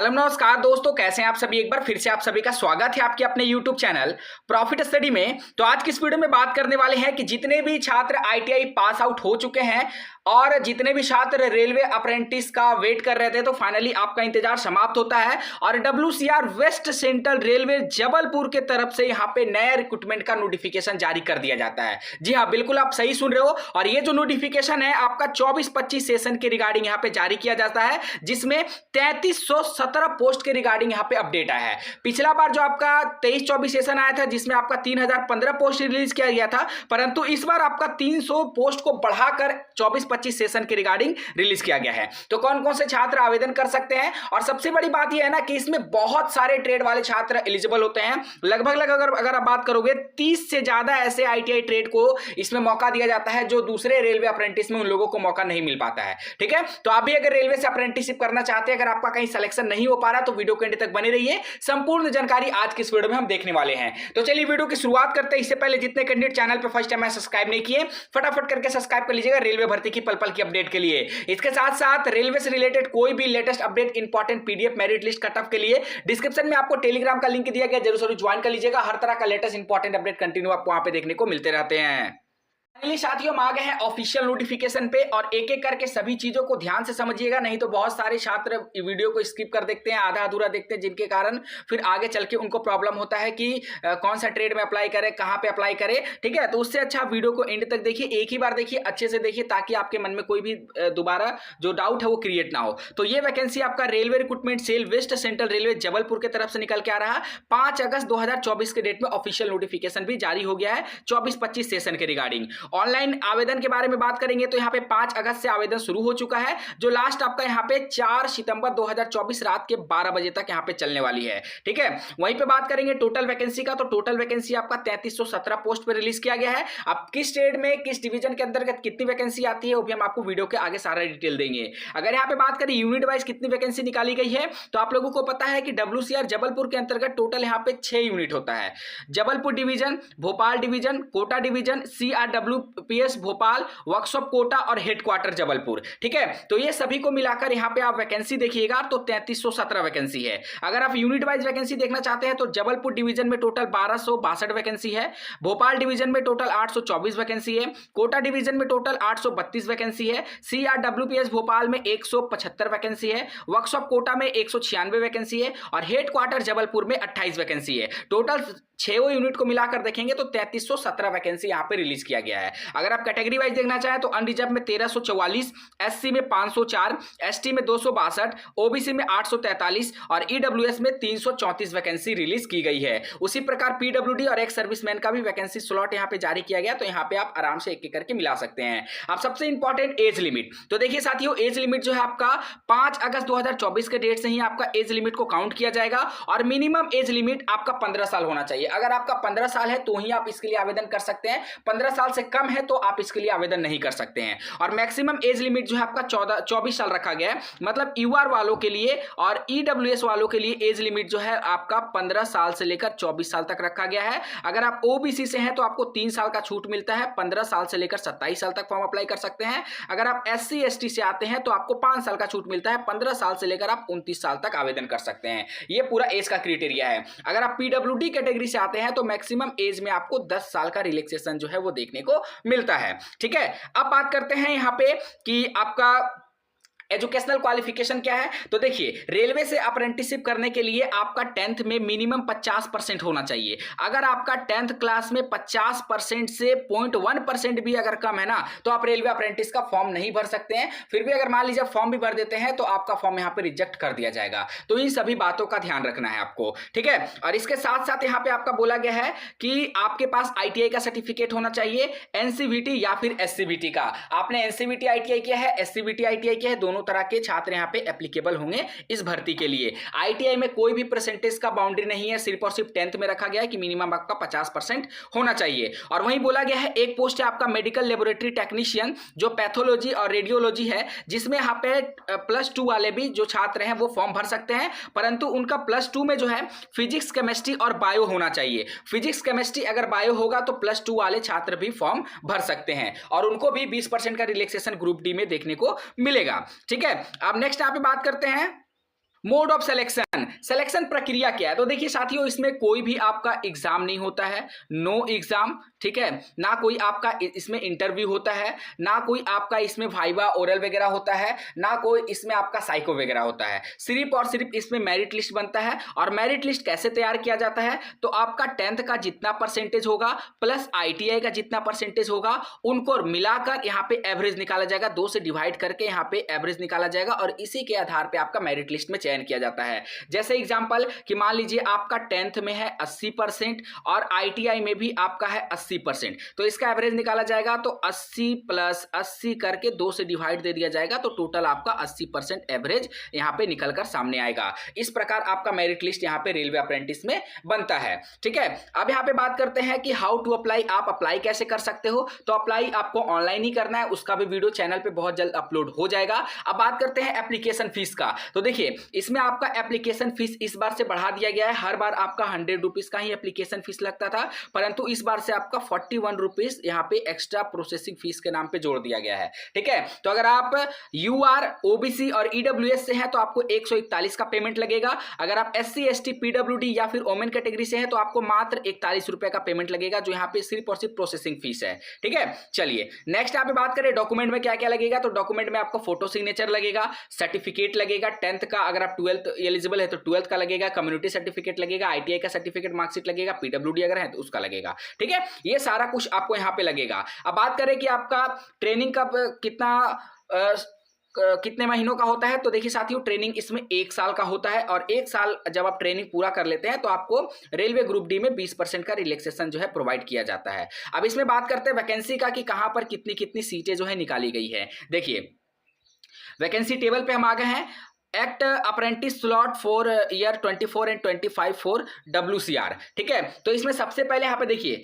Hello नमस्कार दोस्तों, कैसे हैं आप सभी। एक बार फिर से आप सभी का स्वागत है आपके अपने YouTube चैनल प्रॉफिट स्टडी में। तो आज की इस वीडियो में बात करने वाले हैं कि जितने भी छात्र ITI पास आउट हो चुके हैं और जितने भी छात्र रेलवे अप्रेंटिस का वेट कर रहे थे, तो फाइनली आपका इंतजार समाप्त होता है और WCR West Central Railway Jabalpur के तरफ से यहाँ पे नया रिक्रूटमेंट का नोटिफिकेशन जारी कर दिया जाता है। जी हाँ, बिल्कुल आप सही सुन रहे हो। और ये जो नोटिफिकेशन है आपका 24-25 सेशन के रिगार्डिंग यहाँ पे जारी किया जाता है, जिसमें 3317 पोस्ट के रिगार्डिंग यहाँ पे अपडेट आया है। पिछला बार जो आपका 23-24 सेशन आया था, जिसमें आपका 3015 पोस्ट रिलीज किया गया था, परंतु इस बार आपका 300 पोस्ट को बढ़ाकर 24-25 सेशन के रिगार्डिंग रिलीज किया गया है। तो कौन कौन से छात्र आवेदन कर सकते हैं, और सबसे बड़ी बात यह है ना कि इसमें बहुत सारे ट्रेड वाले छात्र एलिजिबल होते हैं। लगभग अगर आप बात करोगे 30 से ज्यादा ऐसे ITI ट्रेड को इसमें मौका दिया जाता है, जो दूसरे रेलवे अप्रेंटिस में उन लोगों को मौका नहीं मिल पाता है। ठीक है, तो आप भी अगर रेलवे से अप्रेंटिसशिप करना चाहते हैं, अगर आपका कहीं सिलेक्शन नहीं हो पा रहा, तो वीडियो के एंड तक बने रहिए। संपूर्ण जानकारी आज की इस वीडियो में हम देखने वाले हैं। तो चलिए वीडियो की शुरुआत करते हैं। इससे पहले जितने कैंडिडेट चैनल पे फर्स्ट टाइम सब्सक्राइब नहीं किए, फटाफट करके सब्सक्राइब कर लीजिएगा रेलवे भर्ती की पल पल की अपडेट के लिए। इसके साथ साथ रेलवे से रिलेटेड कोई भी latest update, important PDF, merit list, cut off के लिए डिस्क्रिप्शन में आपको टेलीग्राम का लिंक दिया गया, जरूर ज्वाइन कर लीजिएगा। हर तरह का लेटेस्ट इंपॉर्टेंट अपडेट कंटिन्यू आपको वहां पे देखने को मिलते रहते हैं। फाइनली साथियों, हम आ गए हैं ऑफिशियल नोटिफिकेशन पे, और एक एक करके सभी चीजों को ध्यान से समझिएगा, नहीं तो बहुत सारे छात्र वीडियो को स्किप कर देखते हैं, आधा अधूरा देखते हैं, जिनके कारण फिर आगे चल के उनको प्रॉब्लम होता है कि कौन सा ट्रेड में अप्लाई करें, कहां पे अप्लाई करें। ठीक है, तो उससे अच्छा वीडियो को एंड तक देखिए, एक ही बार देखिए, अच्छे से देखिए, ताकि आपके मन में कोई भी दोबारा जो डाउट है वो क्रिएट ना हो। तो ये वैकेंसी आपका railway recruitment cell West Central Railway Jabalpur की तरफ से निकल के आ रहा है। 5 अगस्त 2024 के डेट में ऑफिशियल नोटिफिकेशन भी जारी हो गया है 24-25 सेशन के रिगार्डिंग। ऑनलाइन आवेदन के बारे में बात करेंगे तो यहाँ पे 5 अगस्त से आवेदन शुरू हो चुका है, जो लास्ट आपका यहाँ पे 4 सितंबर 2024 रात के 12 बजे तक यहाँ पे चलने वाली है। ठीक है, वहीं पे बात करेंगे टोटल वैकेंसी का, तो टोटल वैकेंसी आपका 3317 पोस्ट पे रिलीज किया गया है। अब किस ट्रेड में किस डिवीजन के अंतर्गत कितनी वैकेंसी आती है, वो भी हम आपको वीडियो के आगे सारा डिटेल देंगे। अगर यहाँ पे बात करें यूनिट वाइज कितनी वैकेंसी निकाली गई है, तो आप लोगों को पता है कि WCR जबलपुर के अंतर्गत टोटल यहाँ पे 6 यूनिट होता है। Jabalpur division, Bhopal division, Kota division, CRWPS Bhopal, workshop Kota और हेडक्वार्टर जबलपुर। ठीक है, तो ये सभी को मिलाकर यहाँ पे आप वैकेंसी देखिएगा तो 3317 वैकेंसी है। अगर आप यूनिट वाइज वैकेंसी देखना चाहते हैं तो जबलपुर डिवीजन में टोटल 1262 वैकेंसी है, भोपाल डिवीजन में टोटल 824 वैकेंसी है, कोटा डिवीजन में टोटल 832 वैकेंसी है, CRWPS भोपाल में 175 वैकेंसी है, वर्कशॉप कोटा में 196 वैकेंसी है और हेडक्वार्टर जबलपुर में 28 वैकेंसी है। टोटल 6 यूनिट को मिलाकर देखेंगे तो 3317 वैकेंसी यहाँ पे रिलीज किया गया है। अगर आप कैटेगरी वाइज देखना चाहें तो अनरिजर्व में 1344, SC में 504, ST में 262, OBC में 843 और EWS में 334 वैकेंसी रिलीज की गई है। उसी प्रकार PWD और एक्स सर्विसमैन का भी वैकेंसी स्लॉट यहाँ पे जारी किया गया, तो यहाँ पे आप आराम से एक एक करके मिला सकते हैं। अब सबसे इंपॉर्टेंट एज लिमिट, तो देखिए साथियों, एज लिमिट जो है आपका 5 अगस्त 2024 के डेट से ही आपका एज लिमिट को काउंट किया जाएगा, और मिनिमम एज लिमिट आपका 15 साल होना चाहिए। अगर आपका 15 साल है तो ही आप इसके लिए आवेदन कर सकते हैं, 15 साल से कम है तो आप इसके लिए आवेदन नहीं कर सकते हैं। और मैक्सिमम एज लिमिट जो है आपका 24 साल रखा गया है, मतलब UR वालों के लिए और EWS वालों के लिए एज लिमिट जो है आपका 15 साल से लेकर 24 साल तक रखा गया है। अगर आप OBC से हैं तो आपको 3 साल का छूट मिलता है, 15 साल से लेकर 27 साल तक फॉर्म अप्लाई कर सकते हैं। अगर आप SC ST से आते हैं तो आपको 5 साल का छूट मिलता है, 15 साल से लेकर आप 29 साल तक आवेदन कर सकते हैं। ये पूरा एज का क्राइटेरिया है। अगर आप PWD कैटेगरी से आते हैं तो मैक्सिमम एज में आपको 10 साल का रिलैक्सेशन जो है वो देखने को मिलता है। ठीक है, अब बात करते हैं यहाँ पे कि आपका एजुकेशनल क्वालिफिकेशन क्या है। तो देखिए, रेलवे से अप्रेंटिसशिप करने के लिए आपका 10th में मिनिमम 50% होना चाहिए। अगर आपका 10th क्लास में 50% से 0.1% भी अगर कम है ना, तो आप रेलवे अप्रेंटिस का फॉर्म नहीं भर सकते हैं। फिर भी अगर मान लीजिए फॉर्म भी भर देते हैं तो आपका फॉर्म यहाँ पे रिजेक्ट कर दिया जाएगा। तो इन सभी बातों का ध्यान रखना है आपको। ठीक है, और इसके साथ साथ यहाँ पे आपका बोला गया है कि आपके पास ITI का सर्टिफिकेट होना चाहिए, NCVT या फिर SCVT का। आपने NCVT ITI किया है, SCVT ITI किया है, दोनों तरह के छात्र यहां पे एप्लीकेबल होंगे इस भर्ती के लिए। ITI में कोई भी परसेंटेज का बाउंड्री नहीं है, सिर्फ और सिर्फ 10th में रखा गया है कि मिनिमम आपका 50% होना चाहिए। और वहीं बोला गया है एक पोस्ट है आपका मेडिकल लेबोरेटरी टेक्नीशियन, जो पैथोलॉजी और रेडियोलॉजी है, जिसमें यहाँ पे +2 वाले भी जो छात्र हैं वो फॉर्म भर सकते हैं, परंतु उनका +2 में जो है फिजिक्स, केमिस्ट्री और बायो होना चाहिए। फिजिक्स, केमिस्ट्री अगर बायो होगा तो +2 वाले छात्र भी फॉर्म भर सकते हैं, और उनको भी 20% का रिलैक्सेशन ग्रुप डी में देखने को मिलेगा। ठीक है, अब नेक्स्ट यहाँ पे बात करते हैं मोड ऑफ सिलेक्शन, सिलेक्शन प्रक्रिया क्या है? तो देखिए साथियों, इसमें कोई भी आपका एग्जाम नहीं होता है, नो एग्जाम, ठीक है। ना कोई आपका इसमें इंटरव्यू होता है, ना कोई आपका इसमें वाइवा ओरल वगैरह होता है, ना कोई इसमें आपका साइको वगैरह होता है। सिर्फ और सिर्फ इसमें मेरिट लिस्ट बनता है। और मेरिट लिस्ट कैसे तैयार किया जाता है? तो आपका 10th का जितना परसेंटेज होगा प्लस ITI का जितना परसेंटेज होगा, उनको मिलाकर यहाँ पे एवरेज निकाला जाएगा, 2 से डिवाइड करके यहाँ पे एवरेज निकाला जाएगा और इसी के आधार पे आपका मेरिट लिस्ट में चयन किया जाता है। जैसे एग्जांपल कि मान लीजिए आपका 10th में है 80% और ITI में भी आपका है 80%, तो इसका एवरेज निकाला जाएगा, तो 80 प्लस 80 करके 2 से डिवाइड दे दिया जाएगा, तो टोटल आपका 80% एवरेज यहाँ पे निकलकर सामने आएगा। इस प्रकार आपका मेरिट लिस्ट यहाँ पे रेलवे अप्रेंटिस में बनता है, ठीक है। अब यहाँ पे बात करते हैं कि हाउ टू अप्लाई, आप अप्लाई कैसे कर सकते हो? तो अप्लाई आपको ऑनलाइन ही करना है, उसका भी वीडियो चैनल पे बहुत जल्द अपलोड हो जाएगा। अब बात करते हैं एप्लीकेशन फीस का। तो देखिए इसमें आपका एप्लीकेशन फीस इस बार से बढ़ा दिया गया है। हर बार आपका 100 रुपीज का ही एप्लीकेशन फीस लगता था, परंतु इस बार से आपका 41 रुपीज यहाँ पे एक्स्ट्रा प्रोसेसिंग फीस के नाम पे जोड़ दिया गया है, ठीक है। तो अगर आप UR, OBC और EWS से हैं तो आपको 141 का पेमेंट लगेगा। अगर आप SC, ST, PWD या फिर ओमेन कैटेगरी से हैं तो आपको मात्र 41 रुपए का पेमेंट लगेगा, जो यहाँ पे सिर्फ और सिर्फ प्रोसेसिंग फीस है, ठीक है। चलिए नेक्स्ट यहाँ पे बात करें डॉक्यूमेंट में क्या क्या लगेगा। तो डॉक्यूमेंट में आपको फोटो सिग्नेचर लगेगा, सर्टिफिकेट लगेगा 10th का, अगर आप 12th एलिजिबल है तो 12th का लगेगा, कम्युनिटी सर्टिफिकेट लगेगा, ITI का सर्टिफिकेट मार्कशीट लगेगा, PWD अगर है तो उसका लगेगा, ठीक है। ये सारा कुछ आपको यहाँ पे लगेगा। अब बात करें कि आपका ट्रेनिंग कब कितने महीनों का होता है। तो देखिए साथियों, ट्रेनिंग इसमें 1 साल का होता है और 1 साल जब आप ट्रेनिंग पूरा कर लेते हैं तो आपको रेलवे ग्रुप डी में 20% का रिलैक्सेशन जो है प्रोवाइड किया जाता है। अब इसमें बात करते हैं वैकेंसी का कि कहां पर कितनी कितनी सीटें जो है निकाली गई है। देखिए वैकेंसी टेबल पे हम आ गए हैं। Act apprentice slot for year 24 and 25 for WCR, ठीक है। तो इसमें सबसे पहले यहाँ पे देखिए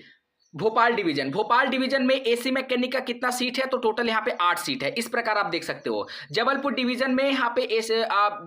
भोपाल डिवीजन में AC मैकेनिक का कितना सीट है? तो टोटल यहाँ पे 8 सीट है, इस प्रकार आप देख सकते हो। जबलपुर डिवीजन में यहाँ पे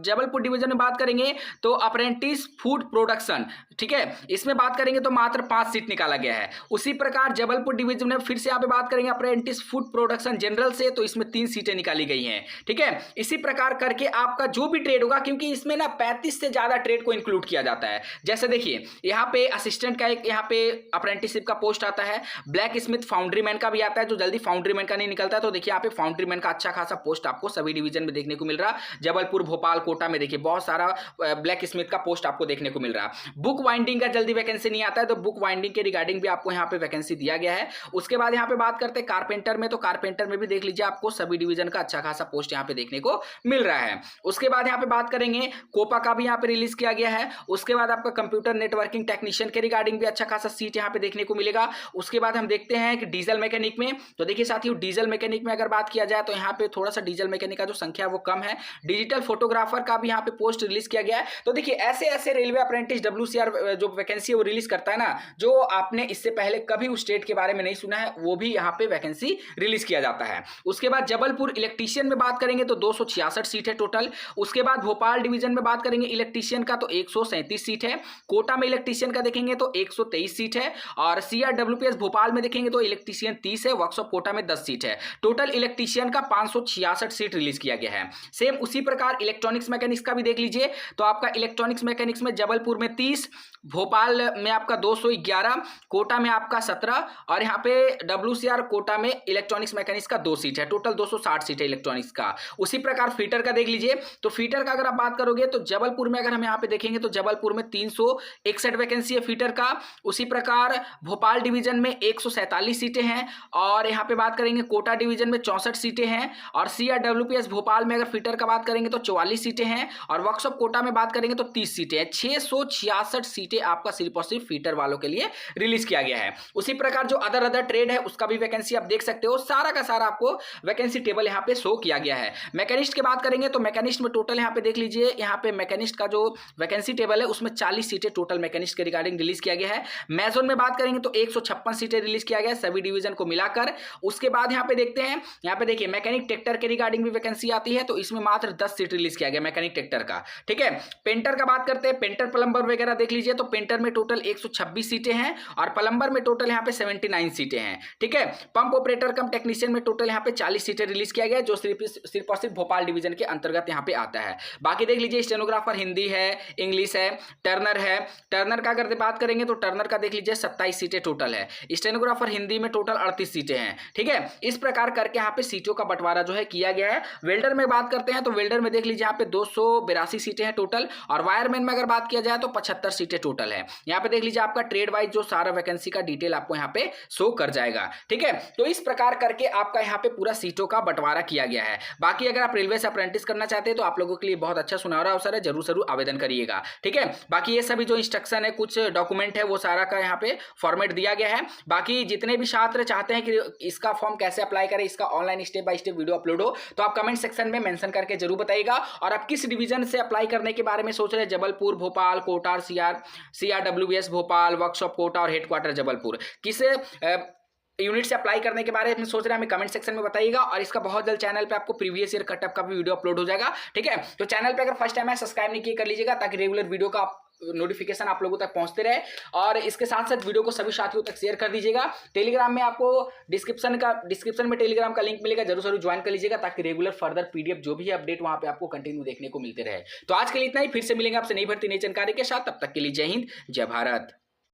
जबलपुर डिवीजन में बात करेंगे तो अप्रेंटिस फूड प्रोडक्शन, ठीक है, इसमें बात करेंगे तो मात्र 5 सीट निकाला गया है। उसी प्रकार जबलपुर डिवीजन में फिर से यहाँ पे बात करेंगे अप्रेंटिस फूड प्रोडक्शन जनरल से, तो इसमें 3 सीटें निकाली गई हैं, ठीक है। इसी प्रकार करके आपका जो भी ट्रेड होगा, क्योंकि इसमें ना 35 से ज्यादा ट्रेड को इंक्लूड किया जाता है। जैसे देखिए यहाँ पे असिस्टेंट का एक यहाँ पे अप्रेंटिसशिप का पोस्ट आता है, ब्लैक स्मिथ फाउंड्री मैन का भी आता है, जो जल्दी फाउंड्री मैन का नहीं निकलता है। तो देखिए यहाँ पे फाउंड्री मैन का अच्छा खासा पोस्ट आपको सभी डिवीजन में देखने को मिल रहा है। जबलपुर, भोपाल, कोटा में देखिए बहुत सारा ब्लैक स्मिथ का पोस्ट आपको देखने को मिल रहा है। बुक वाइंडिंग का जल्दी वैकेंसी नहीं आता है, तो बुक वाइंडिंग के रिगार्डिंग भी आपको यहाँ पे वैकेंसी दिया गया है। उसके बाद यहाँ पे बात करते हैं कारपेंटर में, तो कारपेंटर में भी देख लीजिए आपको सभी डिवीजन का अच्छा खासा पोस्ट यहाँ पे देखने को मिल रहा है। उसके बाद यहाँ पे बात करेंगे कोपा का भी यहाँ पे रिलीज किया गया है। उसके बाद आपका कंप्यूटर नेटवर्किंग टेक्नीशियन के रिगार्डिंग भी अच्छा खासा सीट यहाँ पे देखने को मिलेगा। उसके बाद हम देखते हैं कि डीजल मैकेनिक में, तो देखिए साथियों डीजल मैकेनिक में अगर बात किया जाए तो यहाँ पे थोड़ा सा डीजल मैकेनिक का जो संख्या है वो कम है। डिजिटल फोटोग्राफर का भी यहाँ पे पोस्ट रिलीज किया गया है। तो देखिए ऐसे ऐसे रेलवे अप्रेंटिस WCR जो वैकेंसी है वो रिलीज करता है ना, जो आपने इससे पहले कभी उस स्टेट के बारे में नहीं सुना है, वो भी यहाँ पे वैकेंसी रिलीज किया जाता है। उसके बाद जबलपुर इलेक्ट्रीशियन में बात करेंगे तो 266 सीट है टोटल। उसके बाद भोपाल डिवीजन में बात करेंगे इलेक्ट्रीशियन का तो 137 सीट है। कोटा में इलेक्ट्रीशियन का देखेंगे तो 123 सीट है। और CRWPS भोपाल में देखेंगे तो इलेक्ट्रीशियन 30 है, वर्कशॉप कोटा में 10 सीट है। टोटल इलेक्ट्रीशियन का 566 सीट रिलीज किया गया है। सेम उसी प्रकार इलेक्ट्रॉनिक्स मैकेनिक्स का भी देख लीजिए, तो आपका इलेक्ट्रॉनिक्स मैकेनिक्स में जबलपुर में 30, भोपाल में आपका 211, कोटा में आपका 17 और यहाँ पे WCR कोटा में इलेक्ट्रॉनिक्स मैकेनिक्स का 2 सीट है। टोटल 260 सीट है इलेक्ट्रॉनिक्स का। उसी प्रकार फीटर का देख लीजिए, तो फीटर का अगर आप बात करोगे तो जबलपुर में अगर हम यहाँ पे देखेंगे तो जबलपुर में 361 वैकेंसी है फीटर का। उसी प्रकार भोपाल डिवीजन में 147 सीटें हैं और यहाँ पे बात करेंगे कोटा डिवीजन में 64 सीटें हैं। और CRWPS भोपाल में अगर फीटर का बात करेंगे तो 44 सीटें हैं और वर्कशॉप कोटा में बात करेंगे तो 30 सीटें हैं। 666 सीटें आपका सिर्फ और सिर्फ फीटर वालों के लिए रिलीज किया गया है। उसी प्रकार जो अदर ट्रेड है उसका भी वैकेंसी आप देख सकते हो, सारा का सारा आपको वैकेंसी टेबल यहाँ पे शो किया गया है। मैकेनिस्ट की बात करेंगे तो मैकेनिस्ट में टोटल यहाँ पे देख लीजिए, यहाँ पे मैकेनिस्ट का जो वैकेंसी टेबल है उसमें 40 सीटें टोटल मैकेनिस्ट के रिगार्डिंग रिलीज किया गया है। मैजोन में बात करेंगे तो 256 सीटें रिलीज किया गया सभी डिवीजन को मिलाकर। उसके बाद यहाँ पे देखते हैं, यहाँ पे देखिए मैकेनिक ट्रैक्टर के रिगार्डिंग भी वैकेंसी आती है, तो इसमें मात्र 10 सीट रिलीज किया गया मैकेनिक ट्रैक्टर का। ठीक है, पेंटर का बात करते हैं, पेंटर प्लम्बर वगैरह देख लीजिए, तो पेंटर में टोटल 126 सीटें हैं और प्लम्बर में टोटल यहाँ पे 79 सीटें हैं। ठीक है, पंप ऑपरेटर कम टेक्नीशियन में टोटल यहाँ पे 40 सीटें रिलीज किया गया, जो सिर्फ और सिर्फ भोपाल डिवीजन के अंतर्गत यहाँ पे आता है। बाकी देख लीजिए स्टेनोग्राफर हिंदी है, इंग्लिश है, टर्नर है। टर्नर का अगर बात करेंगे तो टर्नर का देख लीजिए 27 सीटें टोटल है, स्टेनोग्राफर हिंदी में टोटल 38 सीटें हैं। ठीक है, इस प्रकार करके यहाँ पे सीटों का बंटवारा जो है किया गया है। वेल्डर में बात करते हैं तो वेल्डर में देख लीजिए यहाँ पे 282 सीटें हैं टोटल, और वायरमैन में अगर बात किया जाए तो 75 सीटें टोटल है। यहाँ पे देख लीजिए आपका ट्रेड वाइज जो सारा वैकेंसी का डिटेल आपको यहाँ पे शो कर जाएगा। ठीक है, तो इस प्रकार करके आपका यहाँ पे पूरा सीटों का बंटवारा किया गया है। बाकी अगर आप रेलवे से अप्रेंटिस करना चाहते हैं तो आप लोगों के लिए बहुत अच्छा सुनहरा अवसर है, जरूर आवेदन करिएगा। ठीक है, बाकी ये सभी जो इंस्ट्रक्शन है, कुछ डॉक्यूमेंट है, वो सारा का यहाँ पे फॉर्मेट दिया गया है। बाकी जितने भी छात्र चाहते हैं कि इसका फॉर्म कैसे अप्लाई करें, इसका online step by step video upload हो, तो आप कमेंट सेक्शन में मेंशन करके जरूर बताइएगा। और आप किस डिवीजन से अप्लाई करने के बारे में सोच रहे हैं, जबलपुर, भोपाल, कोटा, CRWS भोपाल, वर्कशॉप कोटा और हेडक्वार्टर जबलपुर, किस यूनिट से अप्लाई करने के बारे में सोच रहे हैं, हमें कमेंट सेक्शन में बताइएगा। और इसका बहुत जल्द चैनल पे आपको प्रीवियस ईयर कटअप का भी वीडियो अपलोड हो जाएगा। ठीक है, तो चैनल पे अगर फर्स्ट टाइम है सब्सक्राइब नहीं किए कर लीजिएगा, ताकि रेगुलर वीडियो का नोटिफिकेशन आप लोगों तक पहुंचते रहे। और इसके साथ साथ वीडियो को सभी साथियों तक शेयर कर दीजिएगा। टेलीग्राम में आपको डिस्क्रिप्शन में टेलीग्राम का लिंक मिलेगा, जरूर ज्वाइन कर लीजिएगा, ताकि रेगुलर फर्दर PDF जो भी है अपडेट वहां पे आपको कंटिन्यू देखने को मिलते रहे। तो आज के लिए इतना ही, फिर से मिलेंगे आपसे नई भर्ती नई जानकारी के साथ। तब तक के लिए जय हिंद, जय भारत।